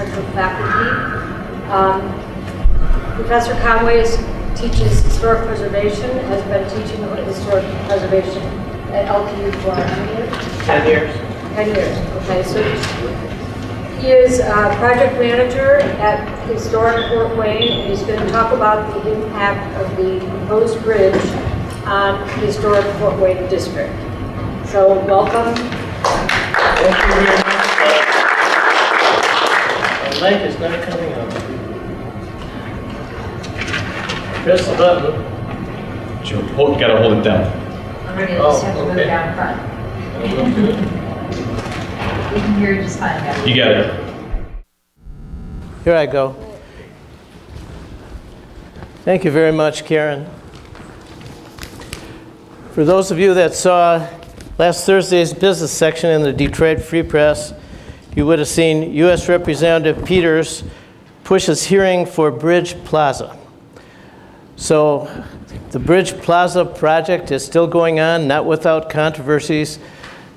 members of faculty. Professor Conway teaches historic preservation, has been teaching historic preservation at LPU for how many years? 10 years. 10 years, okay. So he is a project manager at Historic Fort Wayne, and he's going to talk about the impact of the proposed bridge on the Historic Fort Wayne district. So welcome. Thank you very much. The light is not coming on. Press the button. Sure. You gotta hold it down. I'm ready to just have to move down front. We can hear you just fine, guys. You got it. Here I go. Thank you very much, Karen. For those of you that saw last Thursday's business section in the Detroit Free Press, you would have seen U.S. Representative Peters pushes hearing for Bridge Plaza. So the Bridge Plaza project is still going on, not without controversies.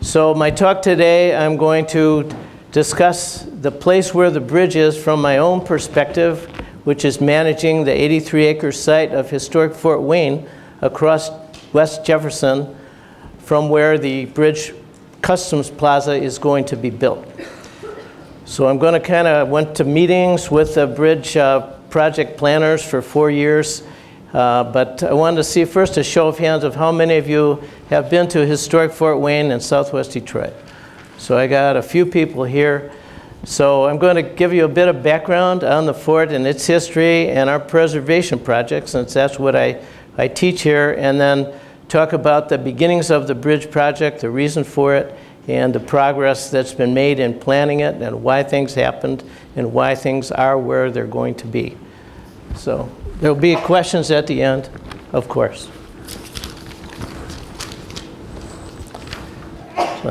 So my talk today, I'm going to discuss the place where the bridge is from my own perspective, which is managing the 83-acre site of historic Fort Wayne across West Jefferson, from where the Bridge Customs Plaza is going to be built. So I'm going to went to meetings with the bridge project planners for 4 years, but I wanted to see first a show of hands of how many of you have been to historic Fort Wayne in Southwest Detroit. So I got a few people here. So I'm going to give you a bit of background on the fort and its history and our preservation project, since that's what I teach here, and then talk about the beginnings of the bridge project, the reason for it, and the progress that's been made in planning it, and why things happened, and why things are where they're going to be. So there'll be questions at the end, of course. So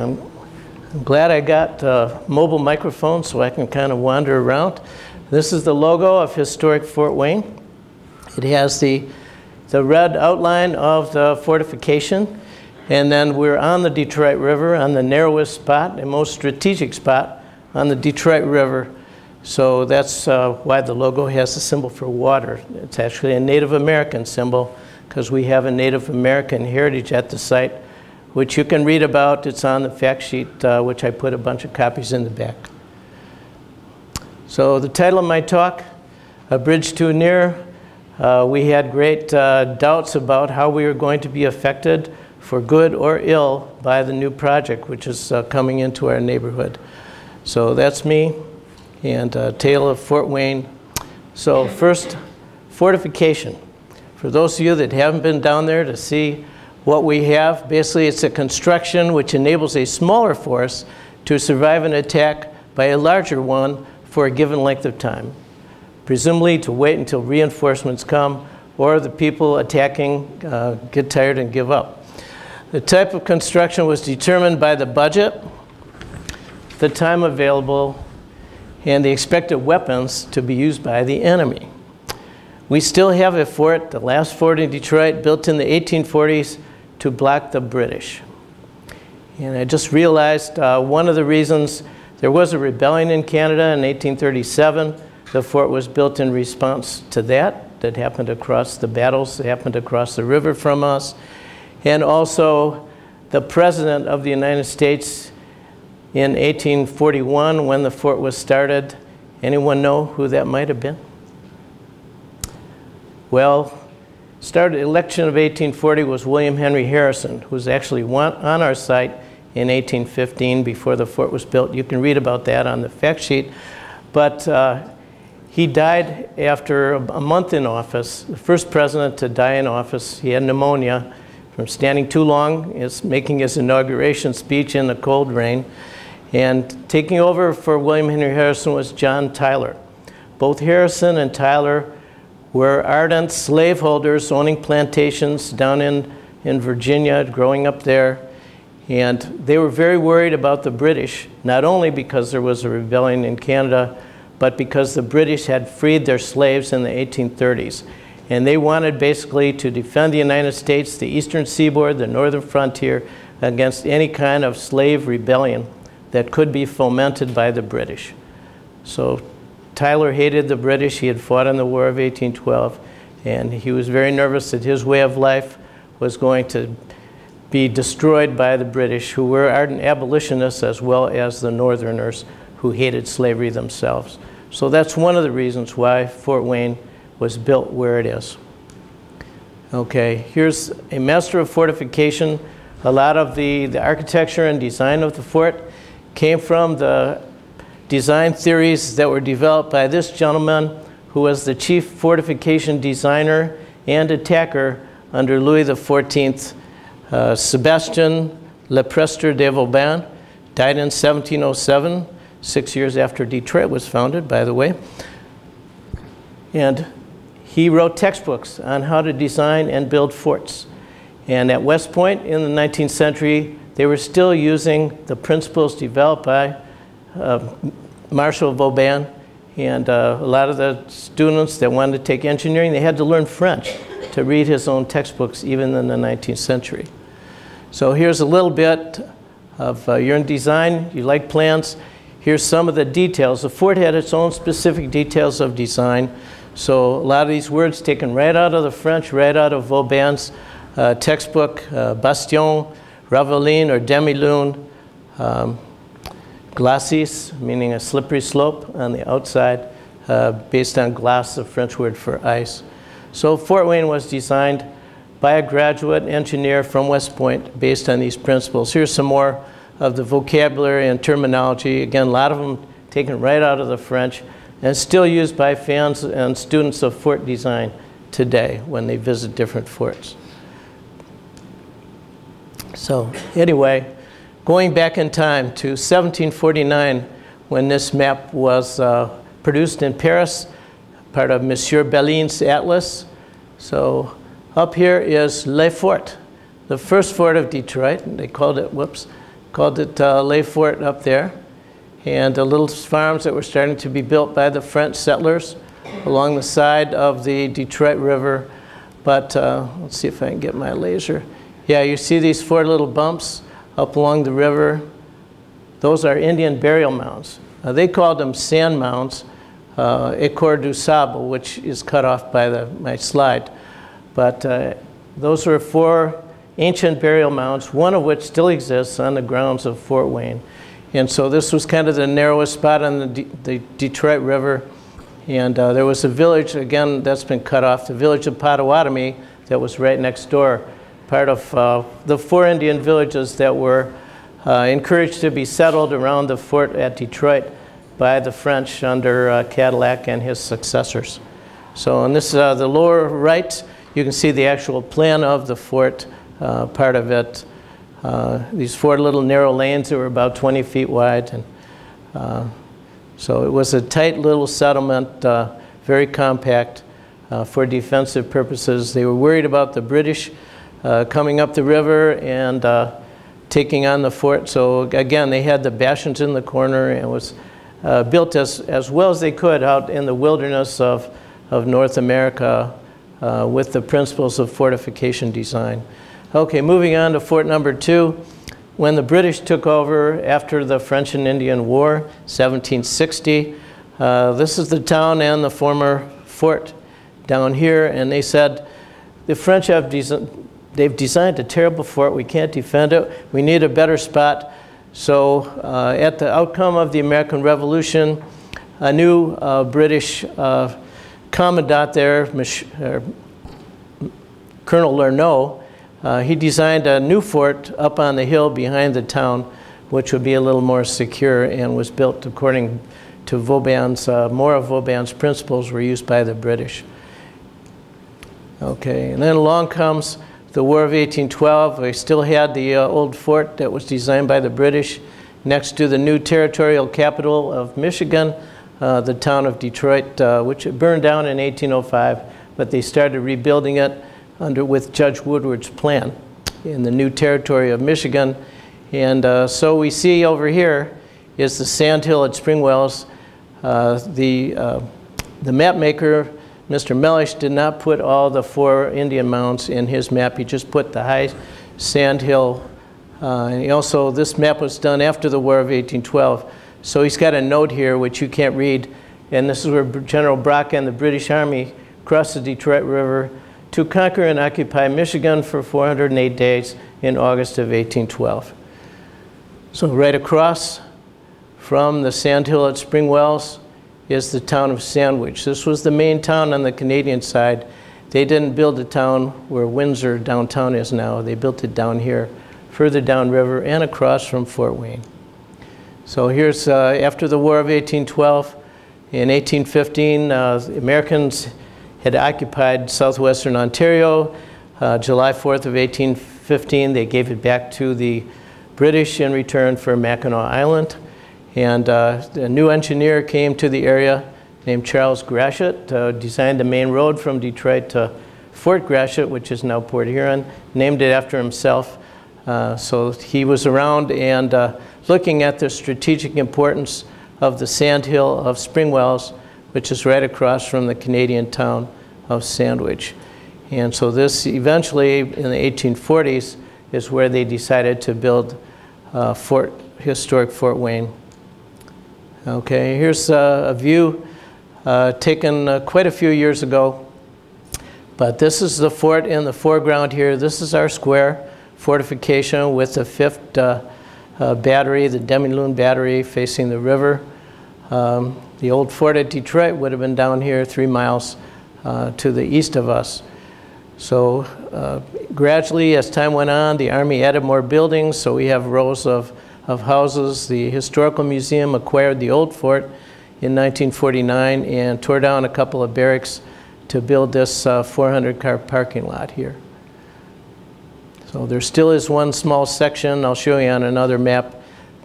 I'm glad I got a mobile microphone so I can kind of wander around. This is the logo of historic Fort Wayne. It has the red outline of the fortification, and then we're on the Detroit River, on the narrowest spot and most strategic spot on the Detroit River. So that's why the logo has the symbol for water. It's actually a Native American symbol, because we have a Native American heritage at the site, which you can read about. It's on the fact sheet, which I put a bunch of copies in the back. So the title of my talk, A Bridge Too Near. We had great doubts about how we were going to be affected, for good or ill, by the new project, which is coming into our neighborhood. So that's me, and a tale of Fort Wayne. So first, fortification. For those of you that haven't been down there to see what we have, basically it's a construction which enables a smaller force to survive an attack by a larger one for a given length of time, presumably to wait until reinforcements come or the people attacking get tired and give up. The type of construction was determined by the budget, the time available, and the expected weapons to be used by the enemy. We still have a fort, the last fort in Detroit, built in the 1840s to block the British. And I just realized one of the reasons there was a rebellion in Canada in 1837. The fort was built in response to that happened across the battles, that happened across the river from us. And also the President of the United States in 1841, when the fort was started. Anyone know who that might have been? Well, election of 1840 was William Henry Harrison, who was actually on our site in 1815 before the fort was built. You can read about that on the fact sheet. But he died after a month in office, the first president to die in office. He had pneumonia from standing too long, making his inauguration speech in the cold rain. And taking over for William Henry Harrison was John Tyler. Both Harrison and Tyler were ardent slaveholders owning plantations down in Virginia, growing up there. And they were very worried about the British, not only because there was a rebellion in Canada, but because the British had freed their slaves in the 1830s. And they wanted basically to defend the United States, the eastern seaboard, the northern frontier, against any kind of slave rebellion that could be fomented by the British. So Tyler hated the British. He had fought in the War of 1812, and he was very nervous that his way of life was going to be destroyed by the British, who were ardent abolitionists as well as the Northerners who hated slavery themselves. So that's one of the reasons why Fort Wayne was built where it is. Okay, here's a master of fortification. A lot of the architecture and design of the fort came from the design theories that were developed by this gentleman, who was the chief fortification designer and attacker under Louis XIV, Sebastian Lopressor de Vauban, died in 1707, 6 years after Detroit was founded, by the way. And he wrote textbooks on how to design and build forts. And at West Point in the 19th century, they were still using the principles developed by Marshal Vauban. And a lot of the students that wanted to take engineering, they had to learn French to read his own textbooks, even in the 19th century. So here's a little bit of, you're in design, you like plans. Here's some of the details. The fort had its own specific details of design. So a lot of these words taken right out of the French, right out of Vauban's textbook, bastion, raveline or demi-lune, glacis, meaning a slippery slope on the outside, based on glace, the French word for ice. So Fort Wayne was designed by a graduate engineer from West Point based on these principles. Here's some more of the vocabulary and terminology. Again, a lot of them taken right out of the French and still used by fans and students of fort design today when they visit different forts. So anyway, going back in time to 1749, when this map was produced in Paris, part of Monsieur Belline's atlas. So up here is Le Fort, the first fort of Detroit. They called it, Le Fort up there. And the little farms that were starting to be built by the French settlers along the side of the Detroit River. But let's see if I can get my laser. Yeah, you see these 4 little bumps up along the river. Those are Indian burial mounds. They called them sand mounds, écor du sable, which is cut off by my slide. But those were 4 ancient burial mounds, one of which still exists on the grounds of Fort Wayne. And so this was kind of the narrowest spot on the Detroit River. And there was a village, again, that's been cut off, the village of Potawatomi that was right next door, part of the 4 Indian villages that were encouraged to be settled around the fort at Detroit by the French under Cadillac and his successors. So on this, the lower right, you can see the actual plan of the fort, part of it. These 4 little narrow lanes that were about 20 feet wide. And so it was a tight little settlement, very compact for defensive purposes. They were worried about the British coming up the river and taking on the fort. So again, they had the bastions in the corner, and it was built as well as they could out in the wilderness of North America with the principles of fortification design. Okay, moving on to fort number 2. When the British took over after the French and Indian War, 1760, this is the town and the former fort down here, and they said, the French have they've designed a terrible fort, we can't defend it, we need a better spot. So at the outcome of the American Revolution, a new British commandant there, Colonel Lernoux, he designed a new fort up on the hill behind the town, which would be a little more secure, and was built according to Vauban's, more of Vauban's principles were used by the British. Okay, and then along comes the War of 1812. We still had the old fort that was designed by the British next to the new territorial capital of Michigan, the town of Detroit, which it burned down in 1805, but they started rebuilding it with Judge Woodward's plan in the new territory of Michigan. And so we see over here is the sand hill at Spring Wells. The map maker, Mr. Mellish, did not put all the 4 Indian mounds in his map. He just put the high sand hill. And he also, this map was done after the War of 1812. So he's got a note here, which you can't read. And this is where General Brock and the British Army crossed the Detroit River to conquer and occupy Michigan for 408 days in August of 1812. So right across from the sandhill at Spring Wells is the town of Sandwich. This was the main town on the Canadian side. They didn't build a town where Windsor downtown is now. They built it down here, further downriver and across from Fort Wayne. So here's after the War of 1812. In 1815, the Americans had occupied southwestern Ontario. July 4th of 1815, they gave it back to the British in return for Mackinac Island. And a new engineer came to the area named Charles Gratiot, designed the main road from Detroit to Fort Gratiot, which is now Port Huron, named it after himself. So he was around and looking at the strategic importance of the sandhill of Spring Wells, which is right across from the Canadian town of Sandwich. And so this eventually, in the 1840s, is where they decided to build historic Fort Wayne. Okay, here's a view taken quite a few years ago. But this is the fort in the foreground here. This is our square, Fortification, with the 5th battery, the Demi-Lune battery facing the river. The old fort at Detroit would have been down here 3 miles to the east of us. So gradually, as time went on, the Army added more buildings, so we have rows of houses. The Historical Museum acquired the old fort in 1949 and tore down a couple of barracks to build this 400-car parking lot here. So there still is one small section, I'll show you on another map,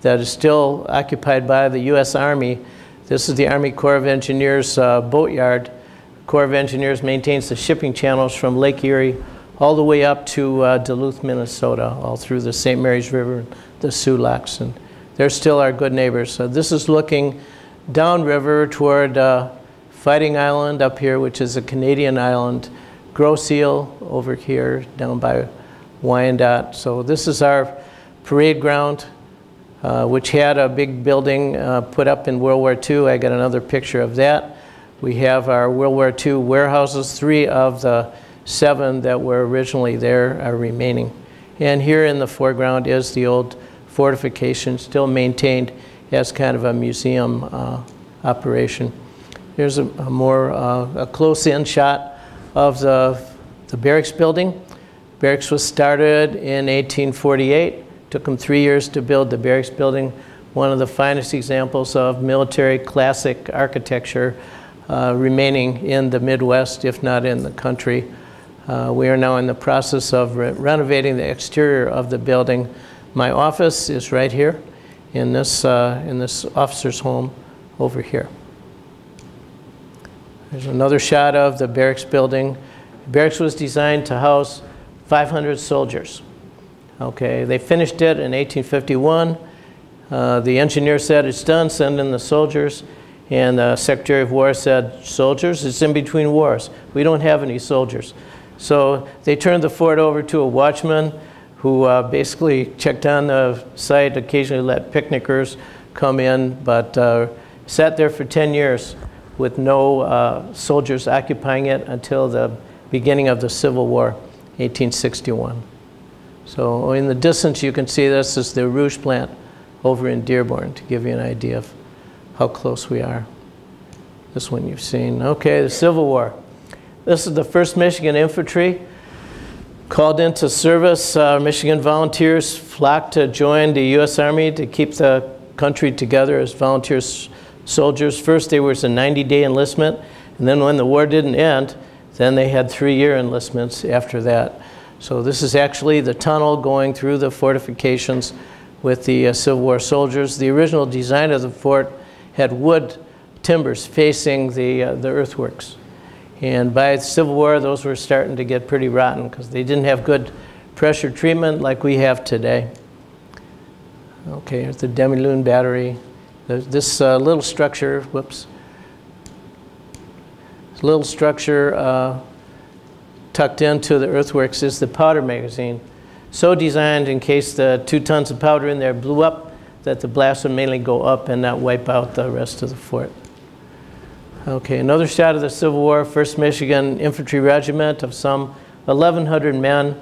that is still occupied by the U.S. Army. This is the Army Corps of Engineers boatyard. Corps of Engineers maintains the shipping channels from Lake Erie all the way up to Duluth, Minnesota, all through the St. Mary's River, the Soo Locks, and they're still our good neighbors. So this is looking downriver toward Fighting Island up here, which is a Canadian island, Gros Seal over here down by Wyandotte. So this is our parade ground, which had a big building put up in World War II. I got another picture of that. We have our World War II warehouses. 3 of the 7 that were originally there are remaining. And here in the foreground is the old fortification, still maintained as kind of a museum operation. Here's a more close-in shot of the Barracks Building. Barracks was started in 1848. Took them 3 years to build the Barracks Building, one of the finest examples of military classic architecture remaining in the Midwest, if not in the country. We are now in the process of renovating the exterior of the building. My office is right here in this officer's home over here. There's another shot of the Barracks Building. Barracks was designed to house 500 soldiers. Okay, they finished it in 1851. The engineer said, it's done, send in the soldiers. And the Secretary of War said, soldiers, it's in between wars. We don't have any soldiers. So they turned the fort over to a watchman who basically checked on the site, occasionally let picnickers come in, but sat there for 10 years with no soldiers occupying it until the beginning of the Civil War, 1861. So in the distance you can see this is the Rouge Plant over in Dearborn, to give you an idea of how close we are. This one you've seen. Okay, the Civil War. This is the 1st Michigan Infantry called into service. Michigan volunteers flocked to join the U.S. Army to keep the country together as volunteer soldiers. First there was a 90-day enlistment, and then when the war didn't end, then they had 3-year enlistments after that. So this is actually the tunnel going through the fortifications with the Civil War soldiers. The original design of the fort had wood timbers facing the earthworks. And by the Civil War, those were starting to get pretty rotten because they didn't have good pressure treatment like we have today. Okay, here's the Demi-Lune battery. This little structure, whoops. This little structure tucked into the earthworks is the powder magazine. So designed in case the 2 tons of powder in there blew up, that the blast would mainly go up and not wipe out the rest of the fort. Okay, another shot of the Civil War, 1st Michigan Infantry Regiment of some 1,100 men.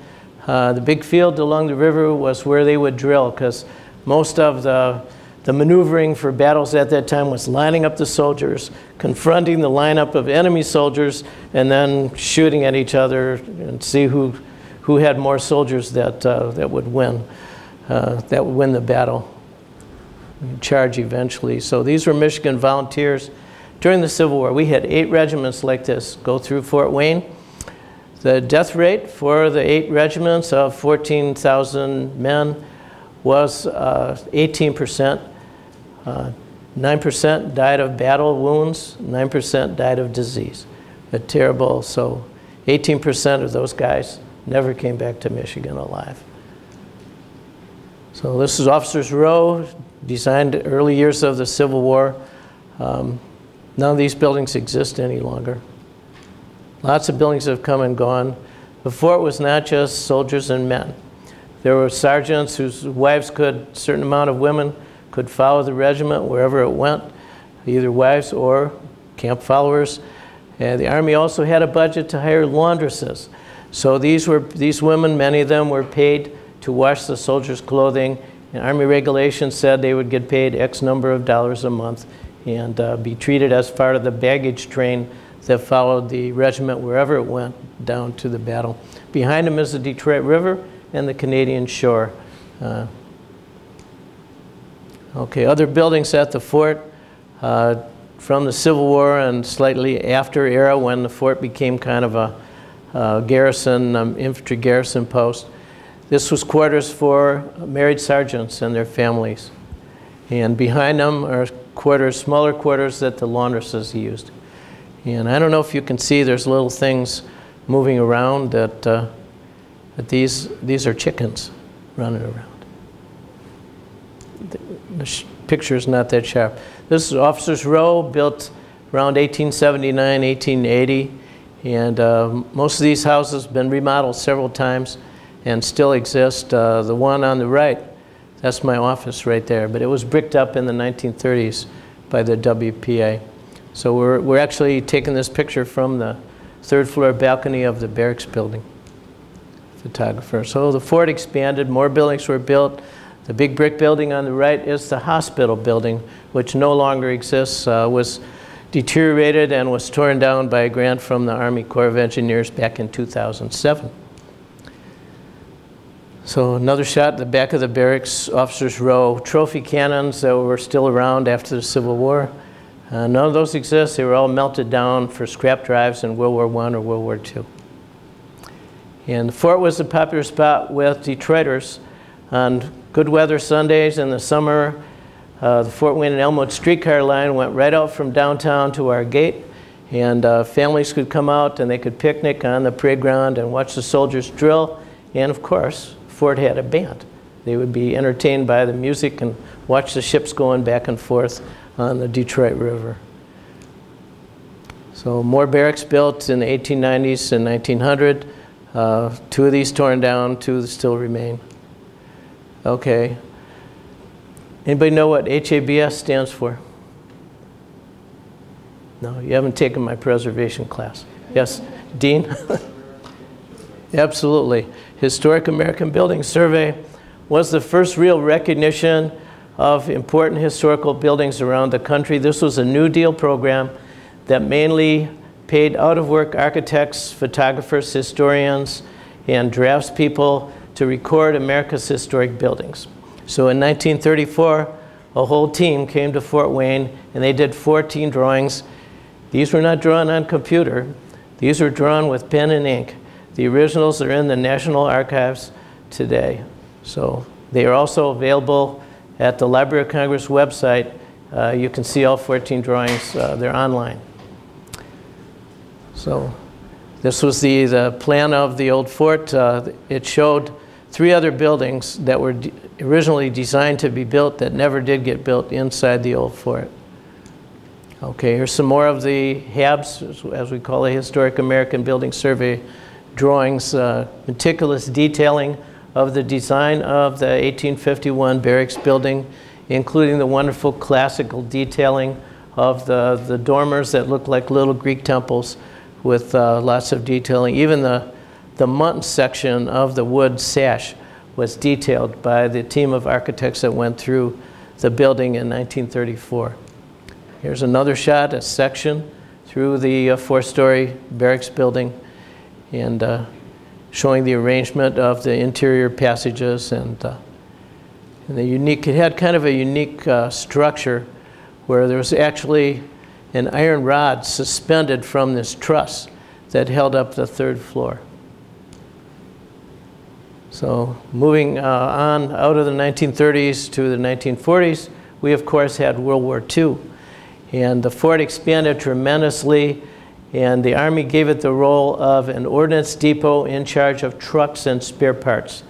The big field along the river was where they would drill, because most of the maneuvering for battles at that time was lining up the soldiers, confronting the lineup of enemy soldiers, and then shooting at each other and see who had more soldiers that would win the battle, charge eventually. So these were Michigan volunteers. During the Civil War, we had 8 regiments like this go through Fort Wayne. The death rate for the 8 regiments of 14,000 men was 18%. 9% died of battle wounds, 9% died of disease. A terrible, so 18% of those guys never came back to Michigan alive. So this is Officers Row, designed early years of the Civil War. None of these buildings exist any longer. Lots of buildings have come and gone. The fort was not just soldiers and men. There were sergeants whose wives a certain amount of women could follow the regiment wherever it went, either wives or camp followers. And the Army also had a budget to hire laundresses. So these women, many of them were paid to wash the soldiers' clothing. And Army regulations said they would get paid X number of dollars a month and be treated as part of the baggage train that followed the regiment wherever it went down to the battle. Behind them is the Detroit River and the Canadian shore. Okay, other buildings at the fort from the Civil War and slightly after era, when the fort became kind of a garrison, infantry garrison post. This was quarters for married sergeants and their families. And behind them are quarters, smaller quarters that the laundresses used. And I don't know if you can see, there's little things moving around that these are chickens running around. The picture is not that sharp. This is Officers Row, built around 1879, 1880. And most of these houses have been remodeled several times and still exist. The one on the right, that's my office right there, but it was bricked up in the 1930s by the WPA. So we're actually taking this picture from the 3rd floor balcony of the Barracks Building. Photographer. So the fort expanded, more buildings were built. The big brick building on the right is the hospital building, which no longer exists, was deteriorated and was torn down by a grant from the Army Corps of Engineers back in 2007. So another shot at the back of the barracks, Officers Row, trophy cannons that were still around after the Civil War. None of those exist. They were all melted down for scrap drives in World War I or World War II. And the fort was a popular spot with Detroiters. On good weather Sundays in the summer, the Fort Wayne and Elmwood streetcar line went right out from downtown to our gate, and families could come out and they could picnic on the parade ground and watch the soldiers drill. And of course, Fort had a band. They would be entertained by the music and watch the ships going back and forth on the Detroit River. So more barracks built in the 1890s and 1900. 2 of these torn down, 2 still remain. Okay. Anybody know what HABS stands for? No, you haven't taken my preservation class. Yes, Dean? Absolutely. Historic American Building Survey was the first real recognition of important historical buildings around the country. This was a New Deal program that mainly paid out-of-work architects, photographers, historians, and draftspeople to record America's historic buildings. So in 1934, a whole team came to Fort Wayne and they did 14 drawings. These were not drawn on computer. These were drawn with pen and ink. The originals are in the National Archives today. So they are also available at the Library of Congress website. You can see all 14 drawings. They're online. So this was the plan of the old fort. It showed 3 other buildings that were originally designed to be built that never did get built inside the old fort. Okay, here's some more of the HABs, as we call the Historic American Building Survey drawings, meticulous detailing of the design of the 1851 Barracks Building, including the wonderful classical detailing of the dormers that look like little Greek temples with lots of detailing. Even the mutton section of the wood sash was detailed by the team of architects that went through the building in 1934. Here's another shot, a section through the 4-story barracks building, and showing the arrangement of the interior passages and the unique, it had kind of a unique structure where there was actually an iron rod suspended from this truss that held up the 3rd floor. So moving on out of the 1930s to the 1940s, we of course had World War II. And the fort expanded tremendously, and the Army gave it the role of an ordnance depot in charge of trucks and spare parts.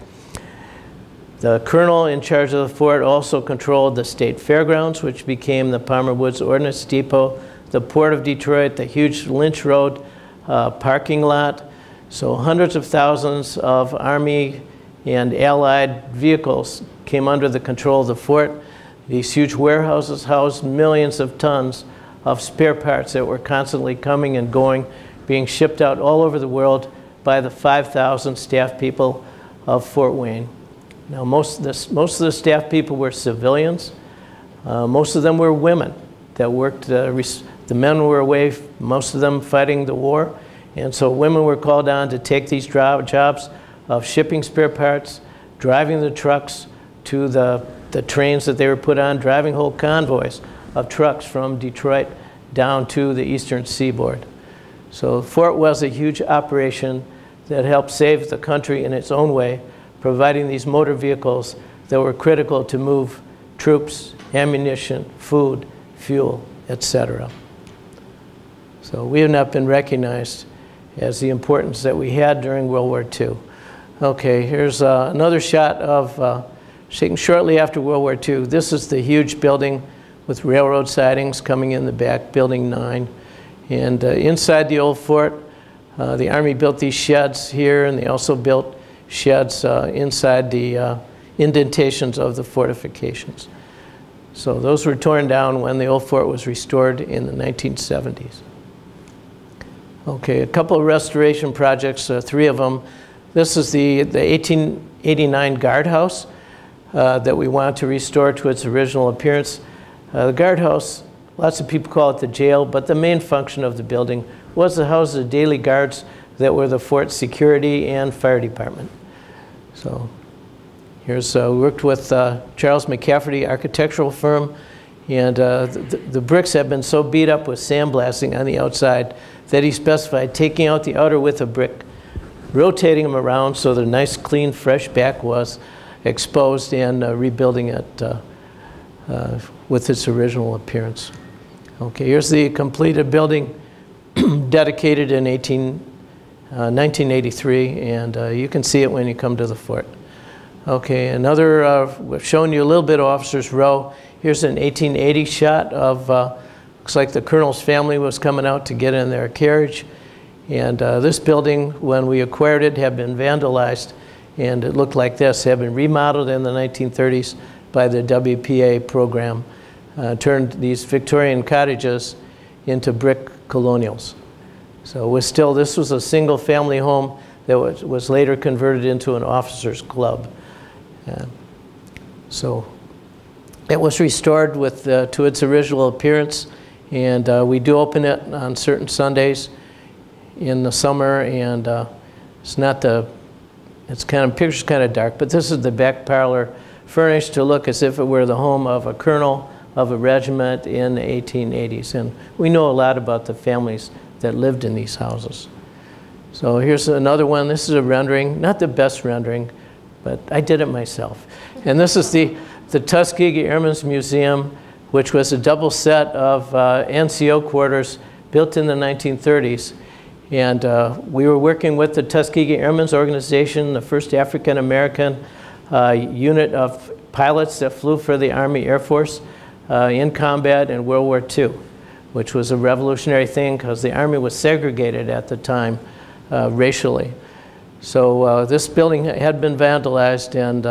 The colonel in charge of the fort also controlled the state fairgrounds, which became the Palmer Woods Ordnance Depot, the Port of Detroit, the huge Lynch Road parking lot. So hundreds of thousands of Army and Allied vehicles came under the control of the fort. These huge warehouses housed millions of tons of spare parts that were constantly coming and going, being shipped out all over the world by the 5,000 staff people of Fort Wayne. Now, most of the staff people were civilians. Most of them were women that worked. The men were away, most of them fighting the war. And so women were called on to take these jobs of shipping spare parts, driving the trucks to the trains that they were put on, driving whole convoys of trucks from Detroit down to the eastern seaboard. So the fort was a huge operation that helped save the country in its own way, providing these motor vehicles that were critical to move troops, ammunition, food, fuel, etc. So we have not been recognized as the importance that we had during World War II. Okay, here's another shot of taken shortly after World War II. This is the huge building with railroad sidings coming in the back, Building 9. And inside the old fort, the Army built these sheds here, and they also built sheds inside the indentations of the fortifications. So those were torn down when the old fort was restored in the 1970s. Okay, a couple of restoration projects, 3 of them. This is the 1889 guardhouse that we want to restore to its original appearance. The guardhouse, lots of people call it the jail, but the main function of the building was to house the daily guards that were the fort's security and fire department. So here's, we worked with Charles McCafferty architectural firm, and the bricks have been so beat up with sandblasting on the outside that he specified taking out the outer width of brick, rotating them around so the nice, clean, fresh back was exposed, and rebuilding it with its original appearance. Okay, here's the completed building dedicated in 1983, and you can see it when you come to the fort. Okay, another, we've shown you a little bit of Officers Row. Here's an 1880 shot of, looks like the colonel's family was coming out to get in their carriage. And this building, when we acquired it, had been vandalized, and it looked like this. It had been remodeled in the 1930s by the WPA program, turned these Victorian cottages into brick colonials. So it was still, this was a single family home that was later converted into an officer's club. So it was restored with, to its original appearance, and we do open it on certain Sundays in the summer, and it's not the, it's kind of, picture's kind of dark, but this is the back parlor, furnished to look as if it were the home of a colonel of a regiment in the 1880s. And we know a lot about the families that lived in these houses. So here's another one. This is a rendering, not the best rendering, but I did it myself. And this is the Tuskegee Airmen's Museum, which was a double set of NCO quarters built in the 1930s. And we were working with the Tuskegee Airmen's Organization, the first African-American unit of pilots that flew for the Army Air Force in combat in World War II, which was a revolutionary thing because the Army was segregated at the time racially. So this building had been vandalized, and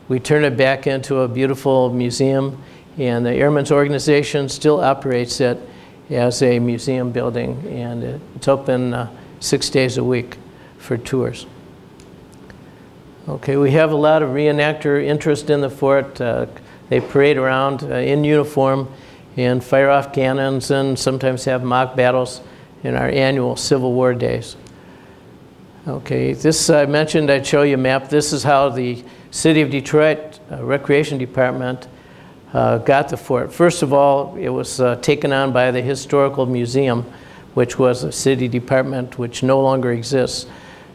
we turned it back into a beautiful museum, and the Airmen's organization still operates it as a museum building, and it's open 6 days a week for tours. Okay, we have a lot of reenactor interest in the fort. They parade around in uniform and fire off cannons and sometimes have mock battles in our annual Civil War days. Okay, this I mentioned, I'd show you a map. This is how the City of Detroit Recreation Department got the fort. First of all, it was taken on by the Historical Museum, which was a city department which no longer exists.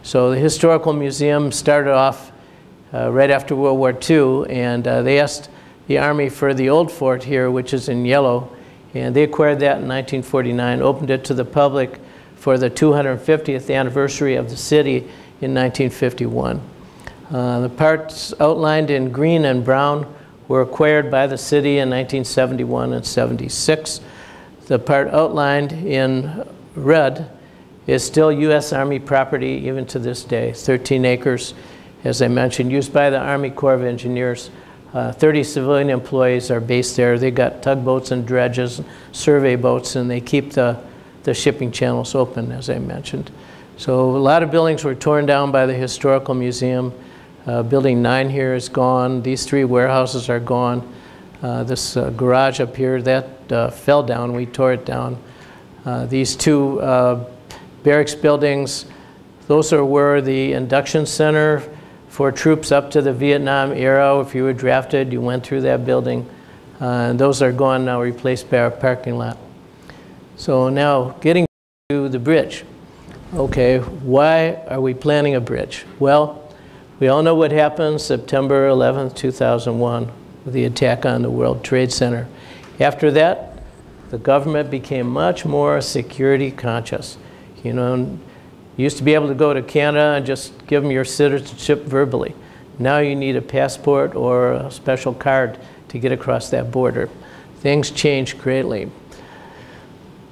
So the Historical Museum started off right after World War II, and they asked the Army for the old fort here, which is in yellow, and they acquired that in 1949, opened it to the public for the 250th anniversary of the city in 1951. The parts outlined in green and brown were acquired by the city in 1971 and 76. The part outlined in red is still U.S. Army property even to this day. 13 acres, as I mentioned, used by the Army Corps of Engineers. 30 civilian employees are based there. They got tugboats and dredges, survey boats, and they keep the shipping channels open, as I mentioned. So a lot of buildings were torn down by the Historical Museum. Building 9 here is gone. These 3 warehouses are gone. This garage up here, that fell down. We tore it down. These 2 barracks buildings, those were the induction center for troops up to the Vietnam era. If you were drafted, you went through that building. And those are gone now, replaced by our parking lot. So now getting to the bridge. Okay, why are we planning a bridge? Well, we all know what happened September 11th, 2001, with the attack on the World Trade Center. After that, the government became much more security conscious. You know, you used to be able to go to Canada and just give them your citizenship verbally. Now you need a passport or a special card to get across that border. Things changed greatly.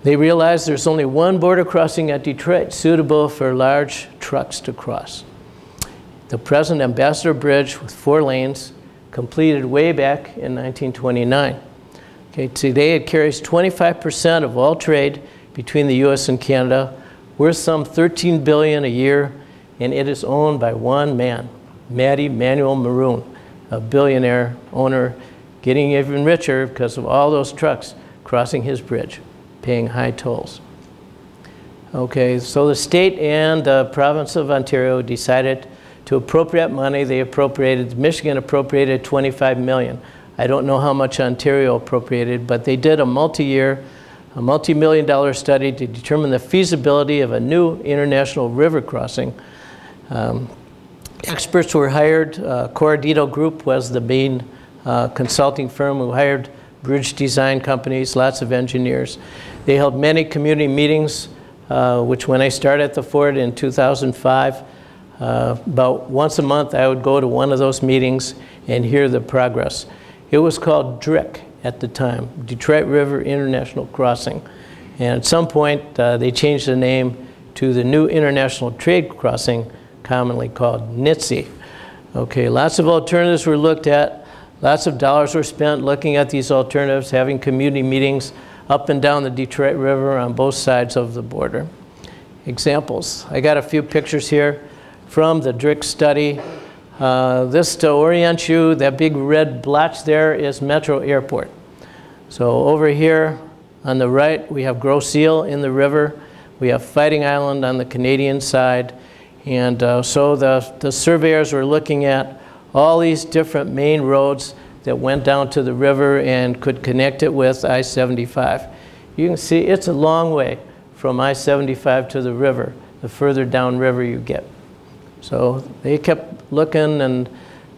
They realized there's only one border crossing at Detroit suitable for large trucks to cross. The present Ambassador Bridge with 4 lanes, completed way back in 1929. Okay, today it carries 25% of all trade between the U.S. and Canada, worth some $13 billion a year, and it is owned by one man, Matty Manuel Maroon, a billionaire owner, getting even richer because of all those trucks crossing his bridge, paying high tolls. Okay, so the state and the province of Ontario decided to appropriate money. Michigan appropriated $25 million. I don't know how much Ontario appropriated, but they did a multi-million-dollar study to determine the feasibility of a new international river crossing. Experts were hired. Gordito Group was the main consulting firm who hired bridge design companies, lots of engineers. They held many community meetings, which when I started at the fort in 2005, about once a month I would go to one of those meetings and hear the progress. It was called DRIC at the time, Detroit River International Crossing. And at some point they changed the name to the New International Trade Crossing, commonly called NITSI. Okay, lots of alternatives were looked at. Lots of dollars were spent looking at these alternatives, having community meetings up and down the Detroit River on both sides of the border. Examples. I got a few pictures here from the DRIC study. This, to orient you, that big red blotch there is Metro Airport. So over here on the right, we have Gros Isle in the river. We have Fighting Island on the Canadian side. And so the surveyors were looking at all these different main roads that went down to the river and could connect it with I-75. You can see it's a long way from I-75 to the river, the further down river you get. So they kept looking and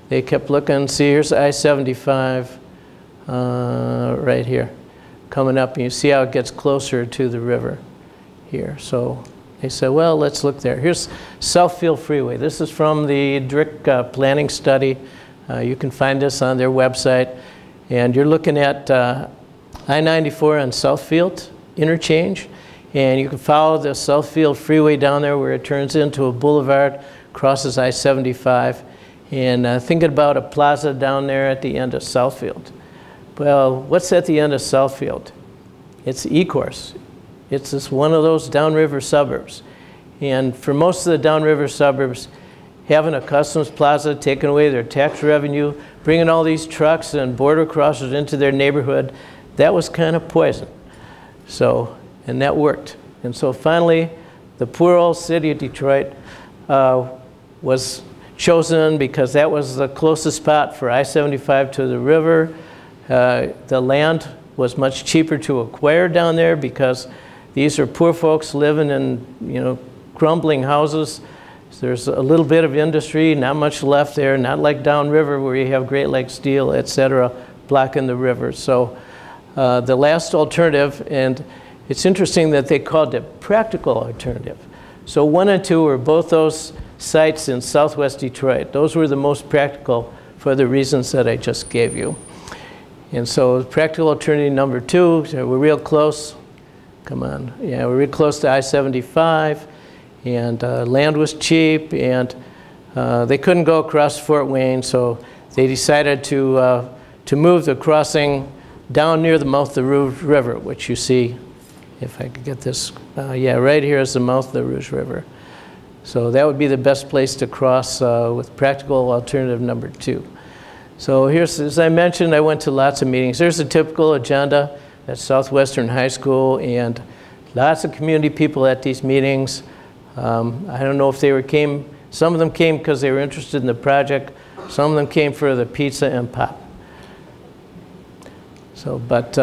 they kept looking. See, here's I-75 right here coming up, and you see how it gets closer to the river here. So they said, well, let's look there. Here's Southfield Freeway. This is from the DRIC planning study. You can find this on their website. And you're looking at I-94 and Southfield interchange. And you can follow the Southfield Freeway down there where it turns into a boulevard, crosses I-75. And thinking about a plaza down there at the end of Southfield. Well, what's at the end of Southfield? It's Ecorse. It's just one of those downriver suburbs. And for most of the downriver suburbs, having a customs plaza taking away their tax revenue, bringing all these trucks and border crossers into their neighborhood, that was kind of poison. So, and that worked. And so finally, the poor old city of Detroit was chosen because that was the closest spot for I-75 to the river. The land was much cheaper to acquire down there because these are poor folks living in, crumbling houses. There's a little bit of industry, not much left there, not like downriver where you have Great Lakes Steel, et cetera, blocking the river. So the last alternative, and it's interesting that they called it practical alternative. So 1 and 2 were both those sites in southwest Detroit. Those were the most practical for the reasons that I just gave you. And so practical alternative number 2, so we're real close. Come on, yeah, we're real close to I-75. And land was cheap, and they couldn't go across Fort Wayne, so they decided to move the crossing down near the mouth of the Rouge River, which you see, if I could get this, yeah, right here is the mouth of the Rouge River. So that would be the best place to cross with practical alternative number 2. So here's, as I mentioned, I went to lots of meetings. There's a typical agenda at Southwestern High School, and lots of community people at these meetings. I don't know if they came, some of them came because they were interested in the project, some of them came for the pizza and pop. So, but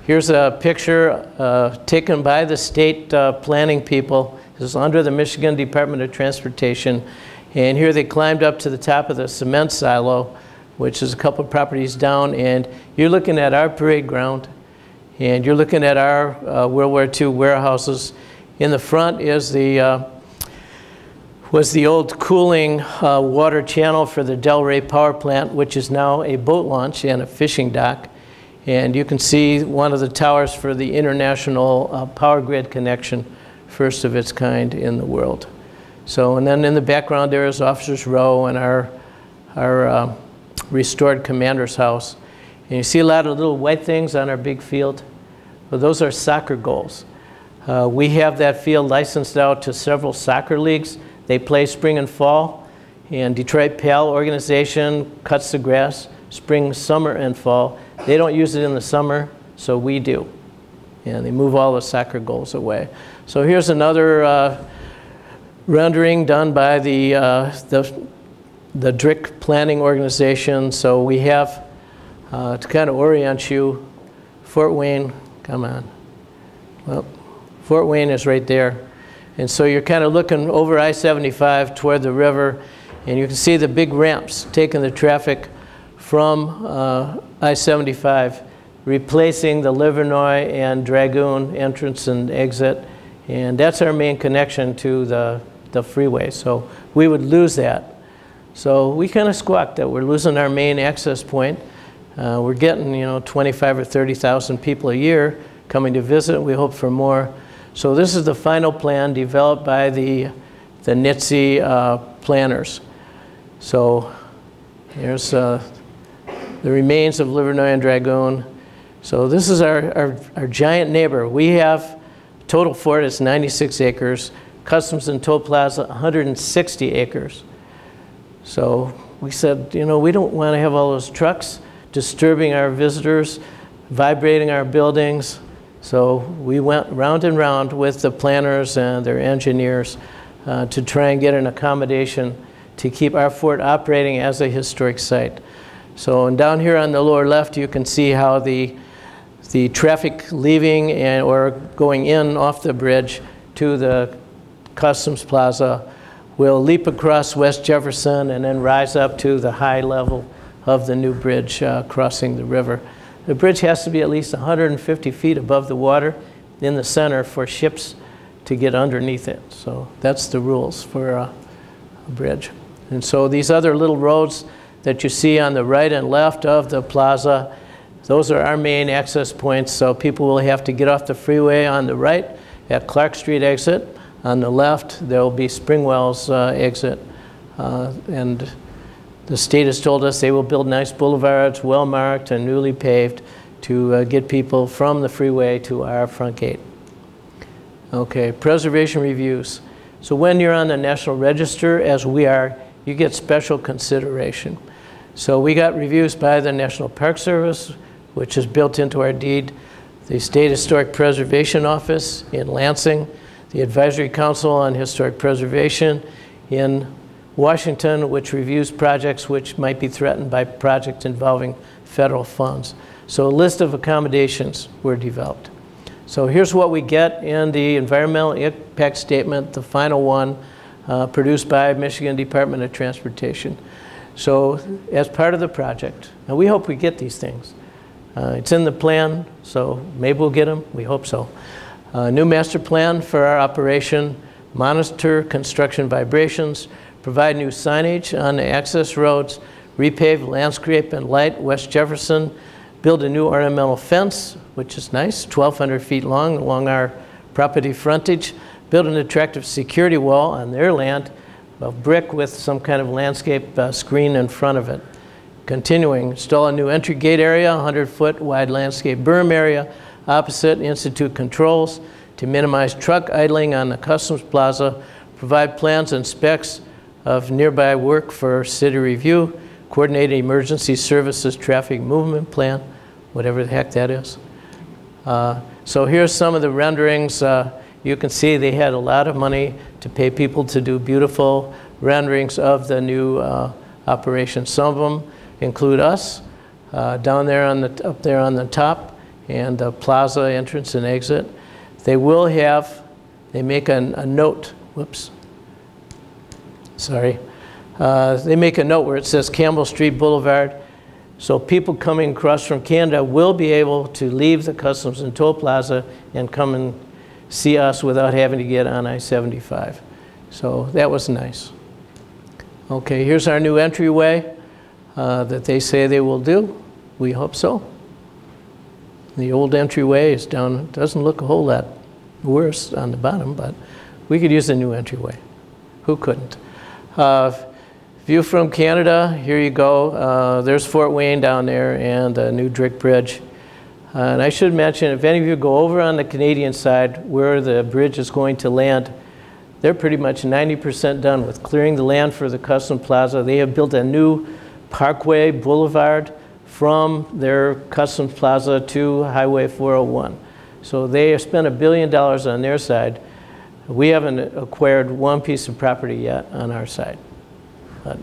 here's a picture taken by the state planning people. This is under the Michigan Department of Transportation. And here they climbed up to the top of the cement silo, which is a couple of properties down, and you're looking at our parade ground, and you're looking at our World War II warehouses. In the front is was the old cooling water channel for the Delray power plant, which is now a boat launch and a fishing dock. And you can see one of the towers for the international power grid connection, first of its kind in the world. So, and then in the background there is Officers Row and our restored commander's house. And you see a lot of little white things on our big field. Well, those are soccer goals. We have that field licensed out to several soccer leagues. They play spring and fall, and Detroit PAL organization cuts the grass spring, summer, and fall. They don't use it in the summer, so we do. And they move all the soccer goals away. So here's another rendering done by the DRIC planning organization. So we have, to kind of orient you, Fort Wayne, come on. Well, Fort Wayne is right there. And so you're kind of looking over I-75 toward the river, and you can see the big ramps taking the traffic from I-75, replacing the Livernois and Dragoon entrance and exit. And that's our main connection to the freeway. So we would lose that. So we kind of squawked that we're losing our main access point. We're getting, 25 or 30,000 people a year coming to visit. We hope for more. So this is the final plan developed by the NHTSA planners. So here's the remains of Livernois and Dragoon. So this is our giant neighbor. We have total fort is 96 acres, Customs and Toll Plaza 160 acres. So we said, we don't want to have all those trucks disturbing our visitors, vibrating our buildings. So we went round and round with the planners and their engineers to try and get an accommodation to keep our fort operating as a historic site. So, and down here on the lower left, you can see how the traffic leaving or going in off the bridge to the Customs Plaza will leap across West Jefferson and then rise up to the high level of the new bridge crossing the river. The bridge has to be at least 150 feet above the water in the center for ships to get underneath it. So that's the rules for a bridge. And so these other little roads that you see on the right and left of the plaza, those are our main access points. So people will have to get off the freeway on the right at Clark Street exit. On the left, there will be Springwell's exit. And The state has told us they will build nice boulevards, well marked and newly paved, to get people from the freeway to our front gate. Okay, preservation reviews. So when you're on the National Register, as we are, you get special consideration. So we got reviews by the National Park Service, which is built into our deed, the State Historic Preservation Office in Lansing, the Advisory Council on Historic Preservation in Washington, which reviews projects which might be threatened by projects involving federal funds. So a list of accommodations were developed. So here's what we get in the environmental impact statement, the final one, produced by Michigan Department of Transportation. So as part of the project, and we hope we get these things. It's in the plan, so maybe we'll get them, we hope so. New master plan for our operation, monitor construction vibrations, provide new signage on the access roads, repave, landscape, and light West Jefferson, build a new ornamental fence, which is nice, 1,200 feet long along our property frontage, build an attractive security wall on their land of brick with some kind of landscape screen in front of it. Continuing, install a new entry gate area, 100-foot wide landscape berm area opposite institute controls to minimize truck idling on the Customs Plaza, provide plans and specs of nearby work for city review, coordinate emergency services traffic movement plan, whatever the heck that is. So here's some of the renderings. You can see they had a lot of money to pay people to do beautiful renderings of the new operation. Some of them include us down there on up there on the top, and the plaza entrance and exit. They will have, they make a note, whoops, sorry. They make a note where it says Campbell Street Boulevard. So people coming across from Canada will be able to leave the Customs and Toll Plaza and come and see us without having to get on I-75. So that was nice. Okay, here's our new entryway that they say they will do. We hope so. The old entryway is down, doesn't look a whole lot worse on the bottom, but we could use a new entryway. Who couldn't? View from Canada, here you go. There's Fort Wayne down there and a new Drick Bridge. And I should mention, if any of you go over on the Canadian side where the bridge is going to land, they're pretty much 90% done with clearing the land for the Customs Plaza. They have built a new Parkway Boulevard from their Customs Plaza to Highway 401. So they have spent $1 billion on their side. We haven't acquired one piece of property yet on our side.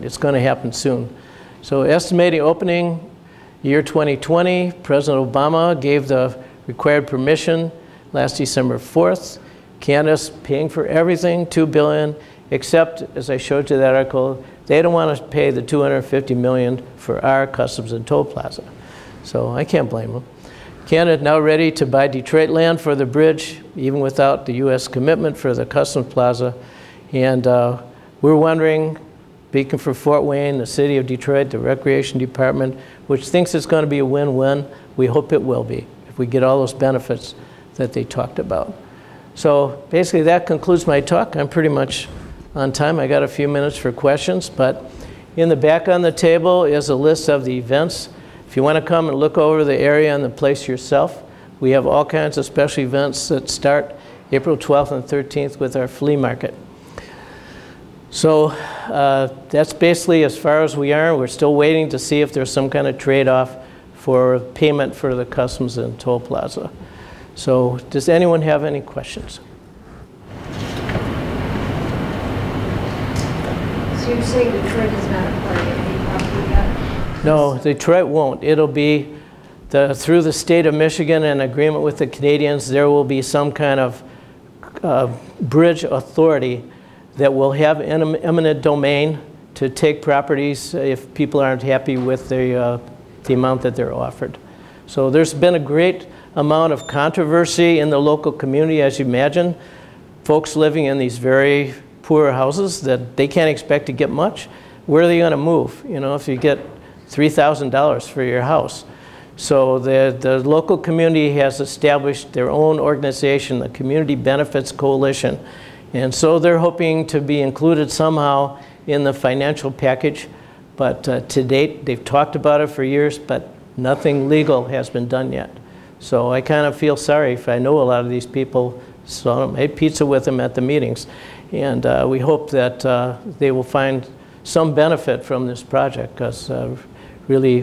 It's going to happen soon. So estimating opening year 2020, President Obama gave the required permission last December 4th. Canada's paying for everything, $2 billion, except, as I showed you that article, they don't want to pay the $250 million for our Customs and Toll Plaza. So I can't blame them. Canada now ready to buy Detroit land for the bridge, even without the U.S. commitment for the Customs Plaza. And we're wondering, speaking for Fort Wayne, the city of Detroit, the Recreation Department, which thinks it's going to be a win-win. We hope it will be, if we get all those benefits that they talked about. So basically that concludes my talk. I'm pretty much on time. I got a few minutes for questions, but in the back on the table is a list of the events. If you want to come and look over the area and the place yourself, we have all kinds of special events that start April 12th and 13th with our flea market. So that's basically as far as we are. We're still waiting to see if there's some kind of trade-off for payment for the Customs and Toll Plaza. So does anyone have any questions? So you're saying Detroit is not a part of any property yet? No, Detroit won't. It'll be through the state of Michigan and agreement with the Canadians, there will be some kind of bridge authority that will have eminent domain to take properties if people aren't happy with the amount that they're offered. So there's been a great amount of controversy in the local community, as you imagine. Folks living in these very poor houses that they can't expect to get much. Where are they going to move? You know, if you get $3,000 for your house. So the local community has established their own organization, the Community Benefits Coalition. And so they're hoping to be included somehow in the financial package. But to date, they've talked about it for years, but nothing legal has been done yet. So I kind of feel sorry if I know a lot of these people, so I ate pizza with them at the meetings. And we hope that they will find some benefit from this project, because really,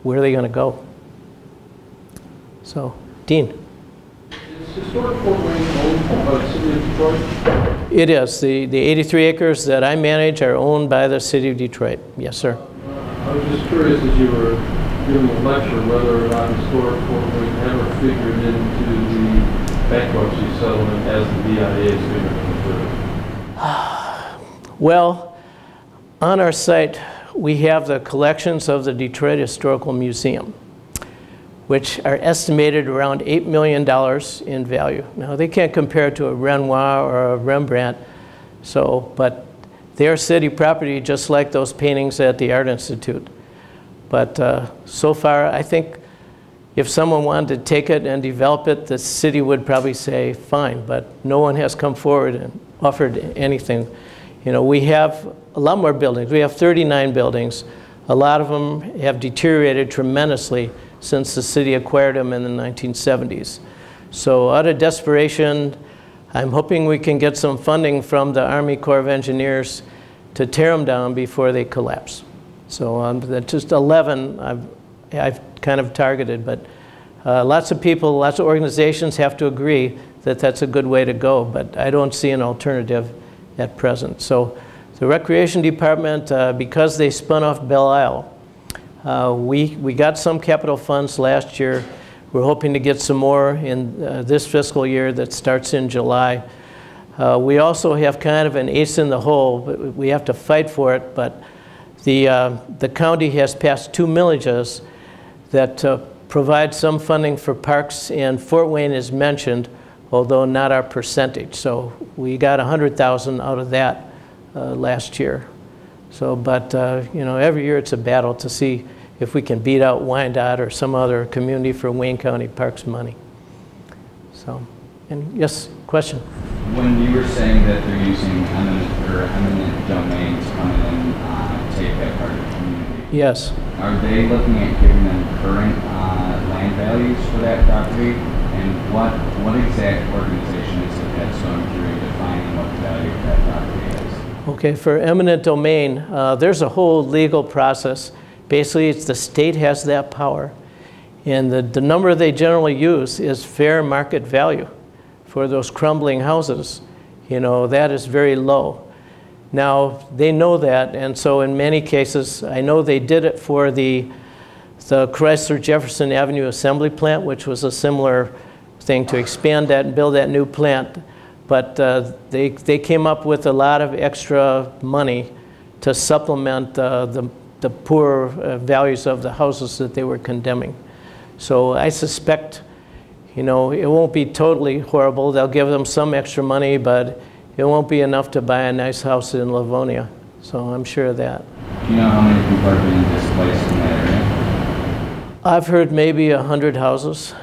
where are they going to go? So, Dean. Is historic Fort Wayne owned by the City of Detroit? It is. The 83 acres that I manage are owned by the City of Detroit. Yes, sir. I was just curious, as you were giving a lecture, whether or not historic Fort Wayne ever figured into the bankruptcy settlement as the BIA is figuring into it. Well, on our site, we have the collections of the Detroit Historical Museum, which are estimated around $8 million in value. Now, they can't compare to a Renoir or a Rembrandt, but they are city property, just like those paintings at the Art Institute. But so far, I think if someone wanted to take it and develop it, the city would probably say, fine, but no one has come forward and offered anything. You know, we have a lot more buildings. We have 39 buildings. A lot of them have deteriorated tremendously since the city acquired them in the 1970s. So out of desperation, I'm hoping we can get some funding from the Army Corps of Engineers to tear them down before they collapse. So that's just 11 I've kind of targeted, but lots of people, lots of organizations have to agree that that's a good way to go, but I don't see an alternative at present. So the Recreation Department, because they spun off Belle Isle, we got some capital funds last year. We're hoping to get some more in this fiscal year that starts in July. We also have kind of an ace in the hole, but we have to fight for it, but the county has passed 2 millages that provide some funding for parks, and Fort Wayne is mentioned, although not our percentage. So we got $100,000 out of that last year. So, but you know, every year it's a battle to see if we can beat out Wyandotte or some other community for Wayne County Parks money. So, and yes, question? When you were saying that they're using eminent domain to come in and take that part of the community, yes. Are they looking at giving them current land values for that property? And what exact organization is it that's going through defining what the value of that property is? Okay, for eminent domain, there's a whole legal process. Basically, it's the state has that power. And the number they generally use is fair market value for those crumbling houses. You know, that is very low. Now, they know that, and so in many cases, I know they did it for the Chrysler Jefferson Avenue Assembly Plant, which was a similar thing to expand that and build that new plant. But they came up with a lot of extra money to supplement the poor values of the houses that they were condemning. So I suspect, you know, it won't be totally horrible. They'll give them some extra money, but it won't be enough to buy a nice house in Livonia. So I'm sure of that. Do you know how many people are being displaced in that area? I've heard maybe 100 houses.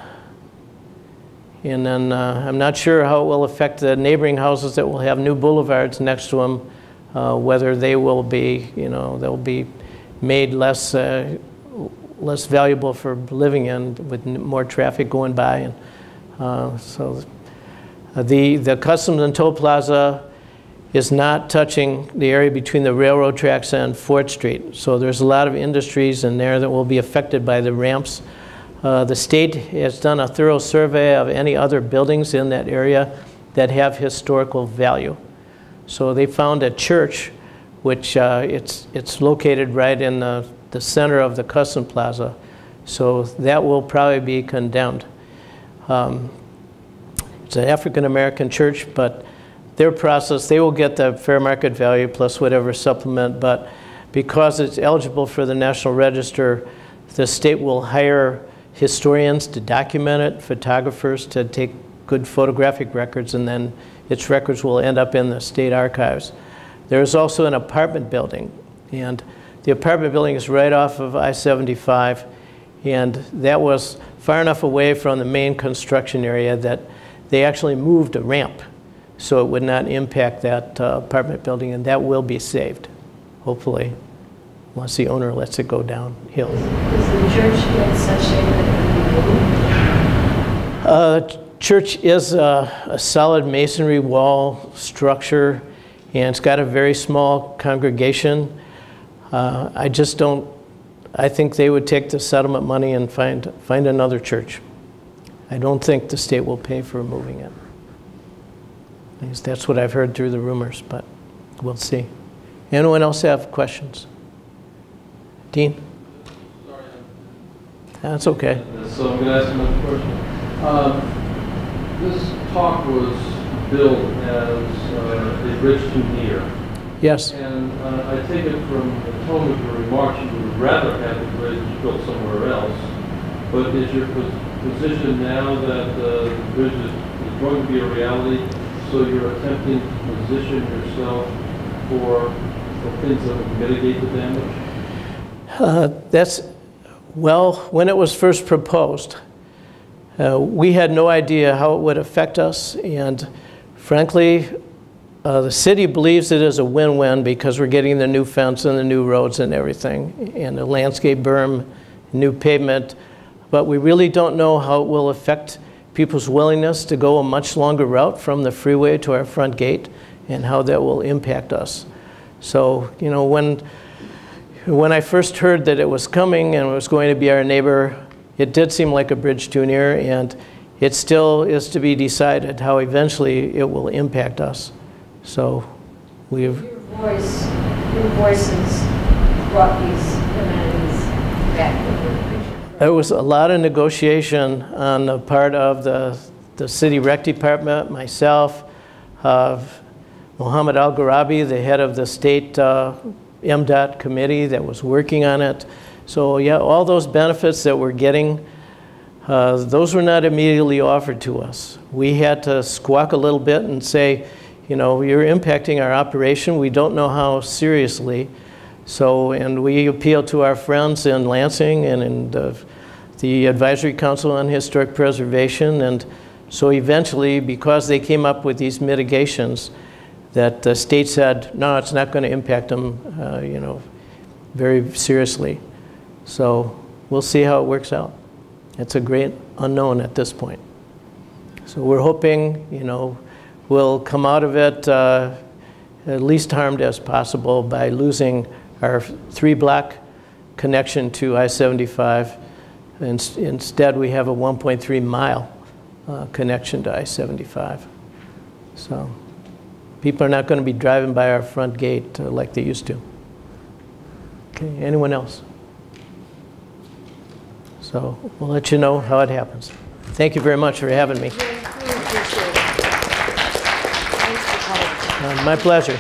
And then I'm not sure how it will affect the neighboring houses that will have new boulevards next to them, whether they will be, you know, they'll be made less valuable for living in with more traffic going by. And so the Customs and Toll Plaza is not touching the area between the railroad tracks and Fort Street. So there's a lot of industries in there that will be affected by the ramps. The state has done a thorough survey of any other buildings in that area that have historical value. So they found a church, which it's located right in the center of the Custom Plaza. So that will probably be condemned. It's an African-American church, but their process, they will get the fair market value plus whatever supplement, but because it's eligible for the National Register, the state will hire historians to document it, photographers to take good photographic records, and then its records will end up in the state archives. There's also an apartment building, and the apartment building is right off of I-75, and that was far enough away from the main construction area that they actually moved a ramp so it would not impact that apartment building, and that will be saved, hopefully. once the owner lets it go downhill. Is the church in such shape that it can be moved? Church is a solid masonry wall structure, and it's got a very small congregation. I just don't, I think they would take the settlement money and find another church. I don't think the state will pay for moving it. At least that's what I've heard through the rumors, but we'll see. Anyone else have questions? Dean? Sorry. That's okay. So I'm going to ask another question. This talk was billed as a bridge too near. Yes. And I take it from the tone of your remarks, you would rather have the bridge built somewhere else. But is your position now that the bridge is going to be a reality, so you're attempting to position yourself for things that would mitigate the damage? Well, when it was first proposed, we had no idea how it would affect us, and frankly, the city believes it is a win-win because we're getting the new fence and the new roads and everything, and the landscape berm, new pavement, but we really don't know how it will affect people's willingness to go a much longer route from the freeway to our front gate, and how that will impact us. So, you know, when I first heard that it was coming and it was going to be our neighbor, it did seem like a bridge too near, and it still is to be decided how eventually it will impact us. So we've... Your voices brought these amenities back. There was a lot of negotiation on the part of the city rec department, myself, Mohammed Al-Gharabi, the head of the state MDOT committee that was working on it. So yeah, all those benefits that we're getting, those were not immediately offered to us. We had to squawk a little bit and say, you know, you're impacting our operation. We don't know how seriously. So, and we appealed to our friends in Lansing and in the Advisory Council on Historic Preservation. And so eventually, because they came up with these mitigations, that the state said, no, it's not going to impact them, you know, very seriously. So we'll see how it works out. It's a great unknown at this point. So we're hoping, you know, we'll come out of it at least harmed as possible by losing our 3-block connection to I-75. Instead, we have a 1.3-mile connection to I-75. So people are not going to be driving by our front gate like they used to. Okay, anyone else? So we'll let you know how it happens. Thank you very much for having me. Yes, we appreciate it. Thanks for coming. My pleasure.